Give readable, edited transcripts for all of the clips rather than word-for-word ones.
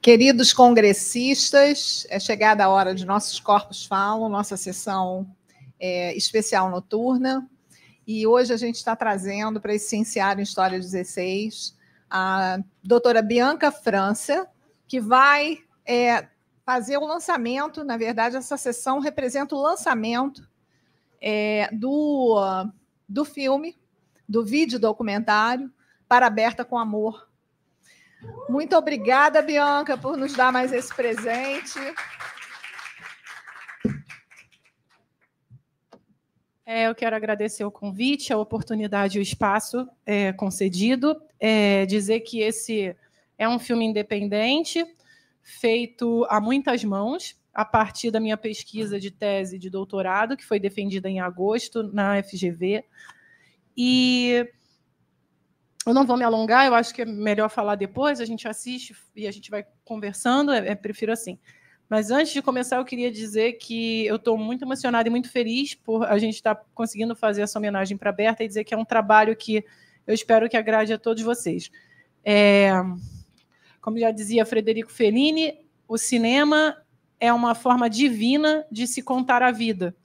Queridos congressistas, é chegada a hora de Nossos Corpos Falam, nossa sessão especial noturna, e hoje a gente está trazendo para esse Cienciário em História 16 a doutora Bianca França, que vai fazer o lançamento. Na verdade, essa sessão representa o lançamento do filme, do vídeo documentário Para a Berta com Amor. Muito obrigada, Bianca, por nos dar mais esse presente. Eu quero agradecer o convite, a oportunidade e o espaço concedido. Dizer que esse é um filme independente, feito a muitas mãos, a partir da minha pesquisa de tese de doutorado, que foi defendida em agosto na FGV. E eu não vou me alongar, eu acho que é melhor falar depois, a gente assiste e a gente vai conversando, prefiro assim. Mas antes de começar, eu queria dizer que eu estou muito emocionada e muito feliz por a gente estar conseguindo fazer essa homenagem para a Berta e dizer que é um trabalho que eu espero que agrade a todos vocês. Como já dizia Frederico Fellini, o cinema é uma forma divina de se contar a vida.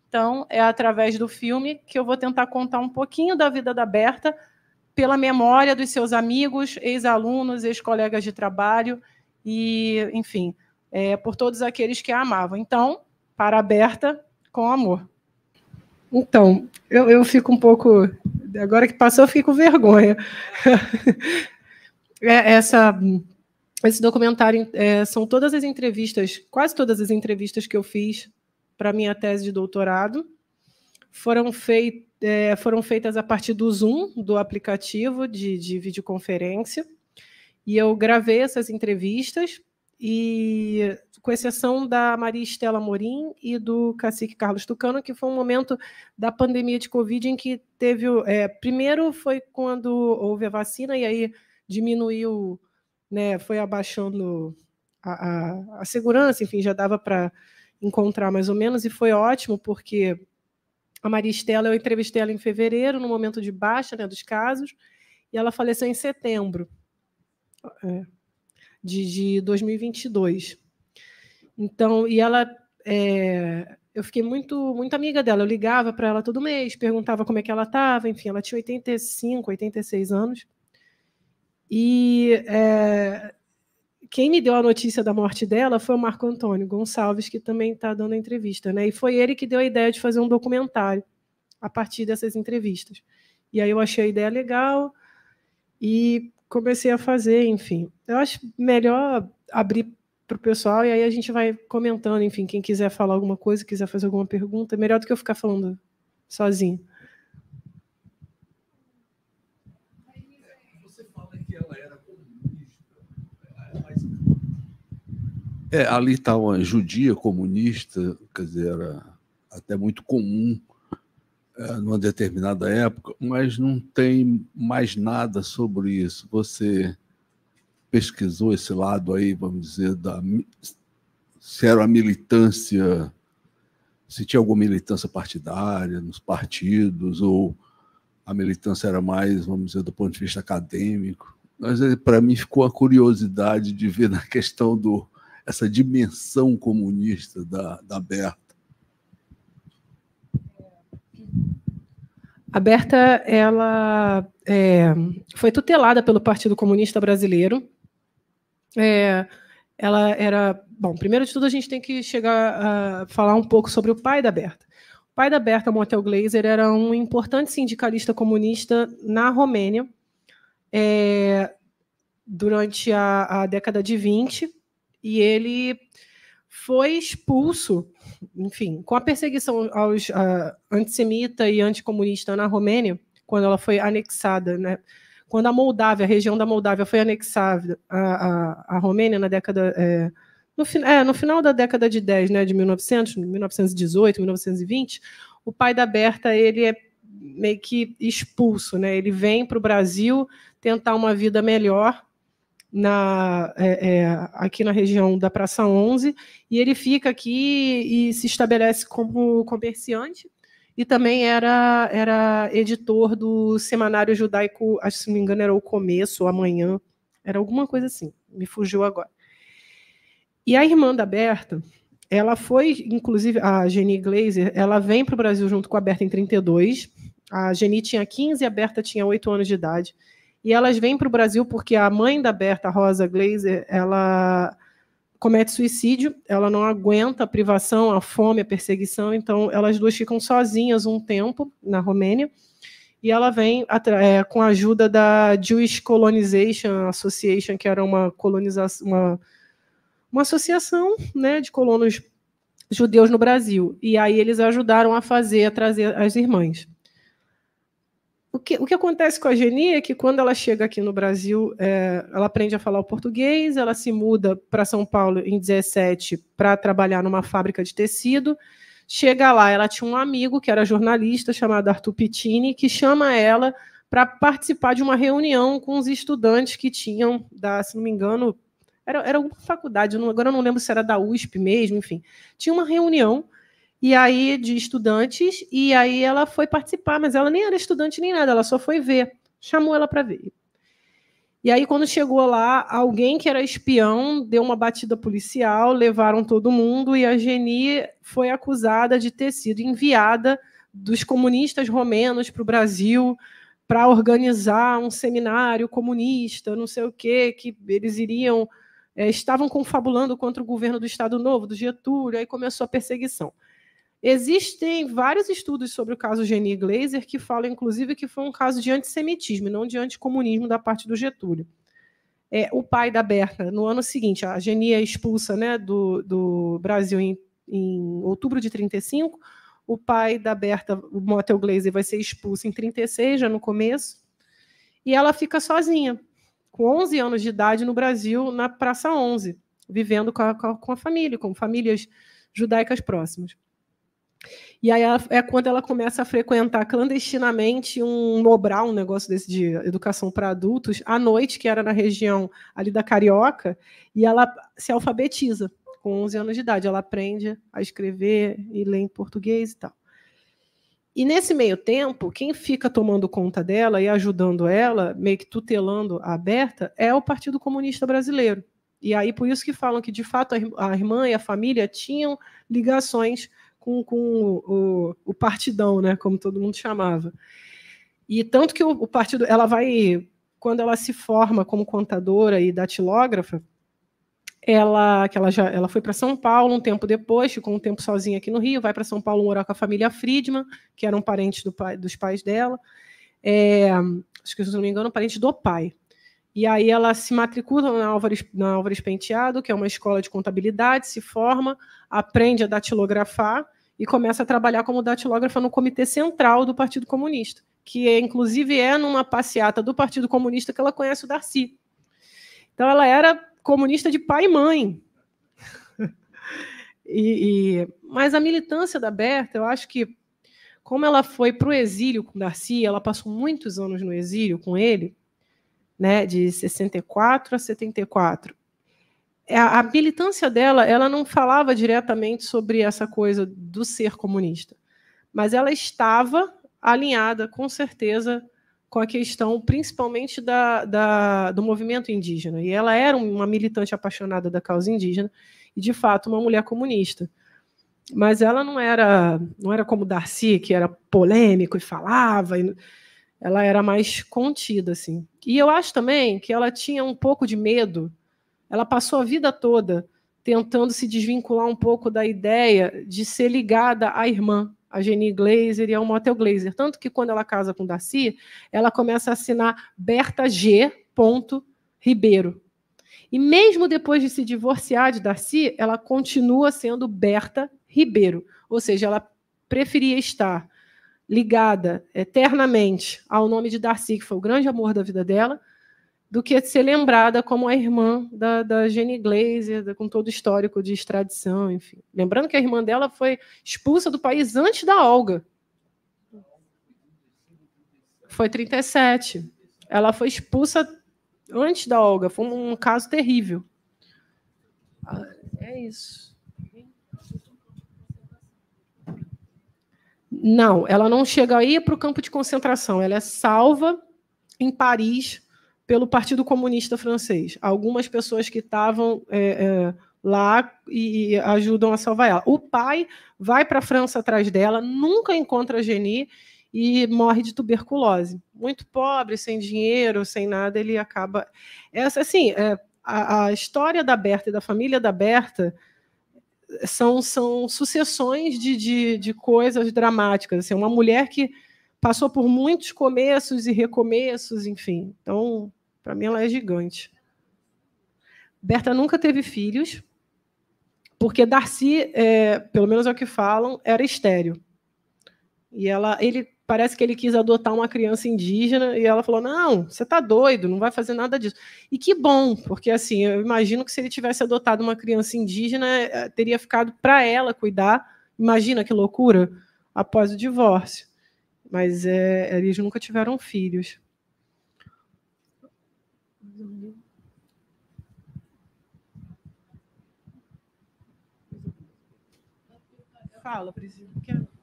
Então, é através do filme que eu vou tentar contar um pouquinho da vida da Berta, pela memória dos seus amigos, ex-alunos, ex-colegas de trabalho e, enfim, por todos aqueles que a amavam. Então, para a Berta, com amor. Então, eu fico um pouco... Agora que passou, eu fico com vergonha. Esse documentário são todas as entrevistas, quase todas as entrevistas que eu fiz para a minha tese de doutorado. Foram feitas a partir do Zoom, do aplicativo de videoconferência, e eu gravei essas entrevistas, e com exceção da Maria Estela Morim e do cacique Carlos Tucano, que foi um momento da pandemia de Covid em que teve... primeiro foi quando houve a vacina, e aí diminuiu, foi abaixando a segurança, enfim, já dava para encontrar mais ou menos, e foi ótimo, porque... A Maria Estela, eu entrevistei ela em fevereiro, no momento de baixa dos casos, e ela faleceu em setembro de 2022. Então, e ela, eu fiquei muito amiga dela, eu ligava para ela todo mês, perguntava como é que ela estava, enfim, ela tinha 85, 86 anos. E quem me deu a notícia da morte dela foi o Marco Antônio Gonçalves, que também está dando a entrevista, E foi ele que deu a ideia de fazer um documentário a partir dessas entrevistas. E aí eu achei a ideia legal e comecei a fazer, enfim. Eu acho melhor abrir para o pessoal e aí a gente vai comentando, enfim, quem quiser falar alguma coisa, quiser fazer alguma pergunta, é melhor do que eu ficar falando sozinho. Você fala que ela era comunista. Ali está uma judia comunista, quer dizer, era até muito comum numa determinada época, mas não tem mais nada sobre isso. Você pesquisou esse lado aí, vamos dizer, se era a militância, se tinha alguma militância partidária nos partidos, ou a militância era mais, vamos dizer, do ponto de vista acadêmico. Mas, para mim, ficou a curiosidade de ver na questão essa dimensão comunista da Berta. A Berta, ela foi tutelada pelo Partido Comunista Brasileiro. Ela era... Bom, primeiro de tudo, a gente tem que chegar a falar um pouco sobre o pai da Berta. O pai da Berta, Motel Glaser, era um importante sindicalista comunista na Romênia durante a década de 20, e ele foi expulso, enfim, com a perseguição aos antissemita e anticomunista na Romênia, quando ela foi anexada, quando a região da Moldávia foi anexada à Romênia na década... no final da década de 10, de 1918, 1920, o pai da Berta ele é meio que expulso. Ele vem para o Brasil tentar uma vida melhor aqui na região da Praça 11, e ele fica aqui e se estabelece como comerciante, e também era editor do Semanário Judaico, acho que, se não me engano, era O Começo, ou Amanhã, era alguma coisa assim, me fugiu agora. E a irmã da Berta, ela foi, inclusive, a Geni Glaser, ela vem para o Brasil junto com a Berta em 1932. A Geni tinha 15 e a Berta tinha 8 anos de idade. E elas vêm para o Brasil porque a mãe da Berta, Rosa Glaser, ela comete suicídio, ela não aguenta a privação, a fome, a perseguição, então elas duas ficam sozinhas um tempo na Romênia, e ela vem com a ajuda da Jewish Colonization Association, que era uma associação, né, de colonos judeus no Brasil, e aí eles ajudaram a trazer as irmãs. O que acontece com a Geni é que, quando ela chega aqui no Brasil, ela aprende a falar o português, ela se muda para São Paulo em 17 para trabalhar numa fábrica de tecido. Chega lá, ela tinha um amigo que era jornalista, chamado Arthur Pittini, que chama ela para participar de uma reunião com os estudantes que tinham, se não me engano, era uma faculdade, agora eu não lembro se era da USP mesmo, enfim. Tinha uma reunião e aí de estudantes, e aí ela foi participar, mas ela nem era estudante nem nada, ela só foi ver, chamou ela para ver. E aí, quando chegou lá, alguém que era espião deu uma batida policial, levaram todo mundo, e a Geni foi acusada de ter sido enviada dos comunistas romenos para o Brasil para organizar um seminário comunista, não sei o quê, que eles estavam confabulando contra o governo do Estado Novo, do Getúlio, aí começou a perseguição. Existem vários estudos sobre o caso Geni Glaser que falam, inclusive, que foi um caso de antissemitismo, não de anticomunismo da parte do Getúlio. O pai da Berta, no ano seguinte, a Geni é expulsa, né, do Brasil em outubro de 1935, o pai da Berta, o Motel Glaser, vai ser expulso em 1936, já no começo, e ela fica sozinha, com 11 anos de idade, no Brasil, na Praça 11, vivendo com a família, com famílias judaicas próximas. E aí é quando ela começa a frequentar clandestinamente um Mobral, um negócio desse de educação para adultos, à noite, que era na região ali da Carioca, e ela se alfabetiza com 11 anos de idade. Ela aprende a escrever e ler em português e tal. E nesse meio tempo, quem fica tomando conta dela e ajudando ela, meio que tutelando a Berta, é o Partido Comunista Brasileiro. E aí, por isso que falam que, de fato, a irmã e a família tinham ligações com o partidão, né, como todo mundo chamava. E tanto que o partido, quando ela se forma como contadora e datilógrafa, ela foi para São Paulo um tempo depois, ficou um tempo sozinha aqui no Rio, vai para São Paulo morar com a família Friedman, que eram parentes dos pais dela, acho que, se não me engano, parente do pai. E aí ela se matricula na Álvares Penteado, que é uma escola de contabilidade, se forma, aprende a datilografar e começa a trabalhar como datilógrafa no Comitê Central do Partido Comunista, que inclusive numa passeata do Partido Comunista que ela conhece o Darcy. Então ela era comunista de pai e mãe. Mas a militância da Berta, eu acho que, como ela foi para o exílio com o Darcy, ela passou muitos anos no exílio com ele, né, de 64 a 74. A militância dela, ela não falava diretamente sobre essa coisa do ser comunista, mas ela estava alinhada, com certeza, com a questão, principalmente do movimento indígena. E ela era uma militante apaixonada da causa indígena e, de fato, uma mulher comunista. Mas ela não era como Darcy, que era polêmico e falava. Ela era mais contida, assim. E eu acho também que ela tinha um pouco de medo. Ela passou a vida toda tentando se desvincular um pouco da ideia de ser ligada à irmã, a Geni Glaser e ao Motel Glaser. Tanto que, quando ela casa com Darcy, ela começa a assinar Berta G. Ribeiro. E mesmo depois de se divorciar de Darcy, ela continua sendo Berta Ribeiro. Ou seja, ela preferia estar ligada eternamente ao nome de Darcy, que foi o grande amor da vida dela, do que ser lembrada como a irmã da Geni Glaser, com todo o histórico de extradição, enfim. Lembrando que a irmã dela foi expulsa do país antes da Olga. Foi 1937. Ela foi expulsa antes da Olga. Foi um caso terrível. É isso. Não, ela não chega aí para o campo de concentração. Ela é salva em Paris pelo Partido Comunista Francês. Algumas pessoas que estavam lá e ajudam a salvar ela. O pai vai para a França atrás dela, nunca encontra a Geni e morre de tuberculose. Muito pobre, sem dinheiro, sem nada, ele acaba... Assim, a história da Berta e da família da Berta são sucessões de coisas dramáticas. Assim, uma mulher que passou por muitos começos e recomeços, enfim. Então, para mim, ela é gigante. Berta nunca teve filhos, porque Darcy, pelo menos é o que falam, era estéril. E ele parece que ele quis adotar uma criança indígena e ela falou: não, você está doido, não vai fazer nada disso. E que bom, porque assim, eu imagino que se ele tivesse adotado uma criança indígena, teria ficado para ela cuidar. Imagina que loucura, após o divórcio. Mas eles nunca tiveram filhos. Fala, Priscila.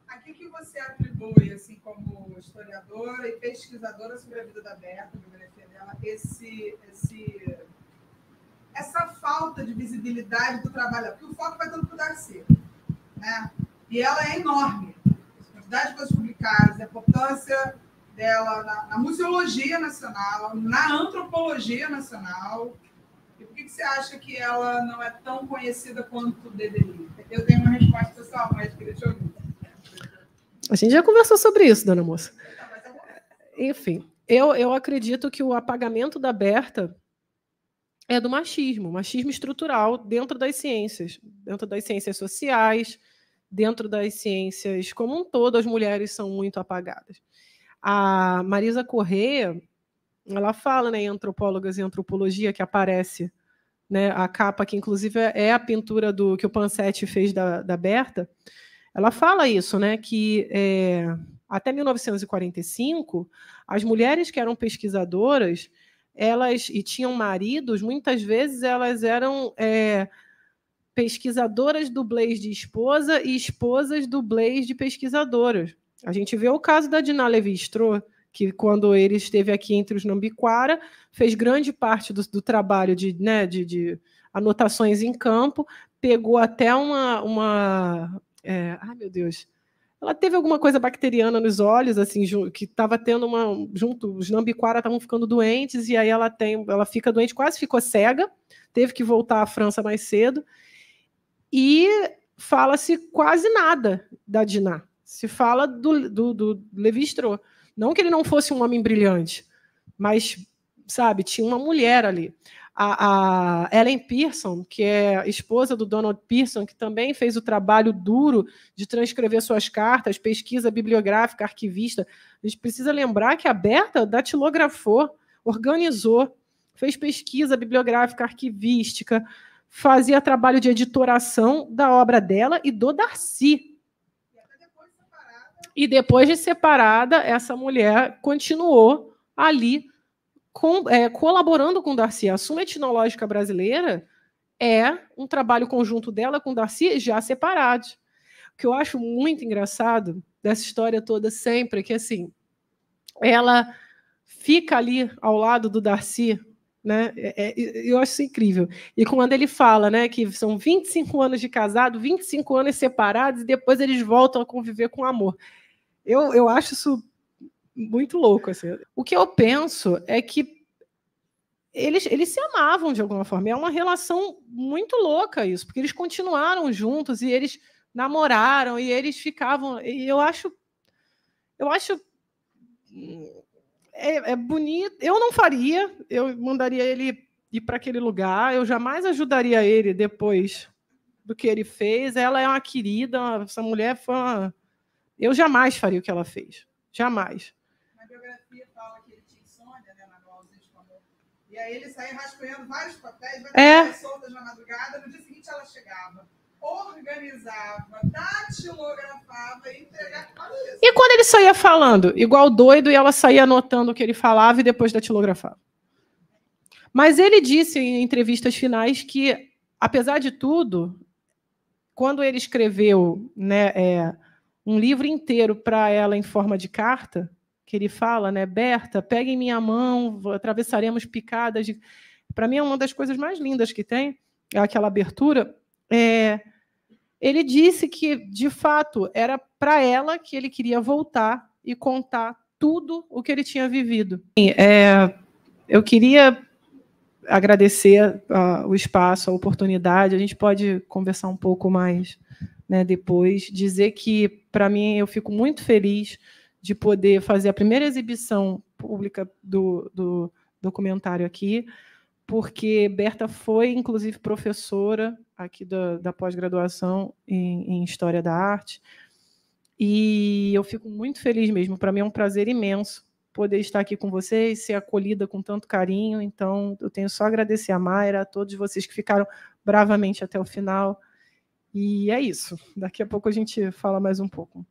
A que você atribui, assim, como historiadora e pesquisadora sobre a vida da Berta, dela, essa falta de visibilidade do trabalho? Porque o foco vai todo para o Darcy, né? E ela é enorme. A quantidade de coisas publicadas, a importância dela na museologia nacional, na antropologia nacional. E por que você acha que ela não é tão conhecida quanto deveria? Eu tenho uma resposta pessoal, mas queria te ouvir. A gente já conversou sobre isso, dona moça. Enfim, eu acredito que o apagamento da Berta é do machismo estrutural dentro das ciências sociais, dentro das ciências como um todo, as mulheres são muito apagadas. A Marisa Corrêa, ela fala, né, em Antropólogas e Antropologia, que aparece, né, a capa, que inclusive é a pintura que o Pansetti fez da Berta, ela fala isso, né, que até 1945, as mulheres que eram pesquisadoras, e tinham maridos, muitas vezes elas eram pesquisadoras dublês de esposa e esposas dublês de pesquisadoras. A gente vê o caso da Dinah Levi-Strauss, que, quando ele esteve aqui entre os Nambiquara, fez grande parte do trabalho de anotações em campo, pegou até ai, meu Deus, ela teve alguma coisa bacteriana nos olhos, assim, que estava tendo os Nambiquara estavam ficando doentes, e aí ela fica doente, quase ficou cega, teve que voltar à França mais cedo, e fala-se quase nada da Dinah. Se fala do Levi-Strauss. Não que ele não fosse um homem brilhante, mas, sabe, tinha uma mulher ali. A Ellen Pearson, que é esposa do Donald Pearson, que também fez o trabalho duro de transcrever suas cartas, pesquisa bibliográfica, arquivista. A gente precisa lembrar que a Berta datilografou, organizou, fez pesquisa bibliográfica, arquivística, fazia trabalho de editoração da obra dela e do Darcy. E depois de separada, essa mulher continuou ali colaborando com o Darcy. A Suma Etnológica Brasileira é um trabalho conjunto dela com o Darcy já separados. O que eu acho muito engraçado dessa história toda sempre é que, assim, ela fica ali ao lado do Darcy, né? Eu acho isso incrível. E quando ele fala, né, que são 25 anos de casado, 25 anos separados, e depois eles voltam a conviver com amor. Eu acho isso muito louco. Assim. O que eu penso é que eles se amavam de alguma forma. É uma relação muito louca isso, porque eles continuaram juntos e eles namoraram e eles ficavam. E eu acho bonito. Eu não faria. Eu mandaria ele ir para aquele lugar. Eu jamais ajudaria ele depois do que ele fez. Ela é uma querida. Essa mulher foi uma... Eu jamais faria o que ela fez. Jamais. Na biografia fala que ele tinha insônia, né, na ausência de amor. E aí ele saía rascunhando vários papéis, vai soltas na madrugada, no dia seguinte ela chegava, organizava, datilografava e entregava. E quando ele saía falando? Igual doido, e ela saía anotando o que ele falava e depois datilografava. Mas ele disse em entrevistas finais que, apesar de tudo, quando ele escreveu, né, um livro inteiro para ela em forma de carta, que ele fala, né, Berta, pega em minha mão, atravessaremos picadas. Para mim é uma das coisas mais lindas que tem. aquela abertura, ele disse que, de fato, era para ela que ele queria voltar e contar tudo o que ele tinha vivido. Eu queria agradecer o espaço, a oportunidade. A gente pode conversar um pouco mais, né, depois. Dizer que, para mim, eu fico muito feliz de poder fazer a primeira exibição pública do documentário aqui, porque Berta foi, inclusive, professora aqui da pós-graduação em História da Arte, e eu fico muito feliz mesmo. Para mim é um prazer imenso poder estar aqui com vocês, ser acolhida com tanto carinho. Então, eu tenho só a agradecer a Mayra, a todos vocês que ficaram bravamente até o final. E é isso. Daqui a pouco a gente fala mais um pouco.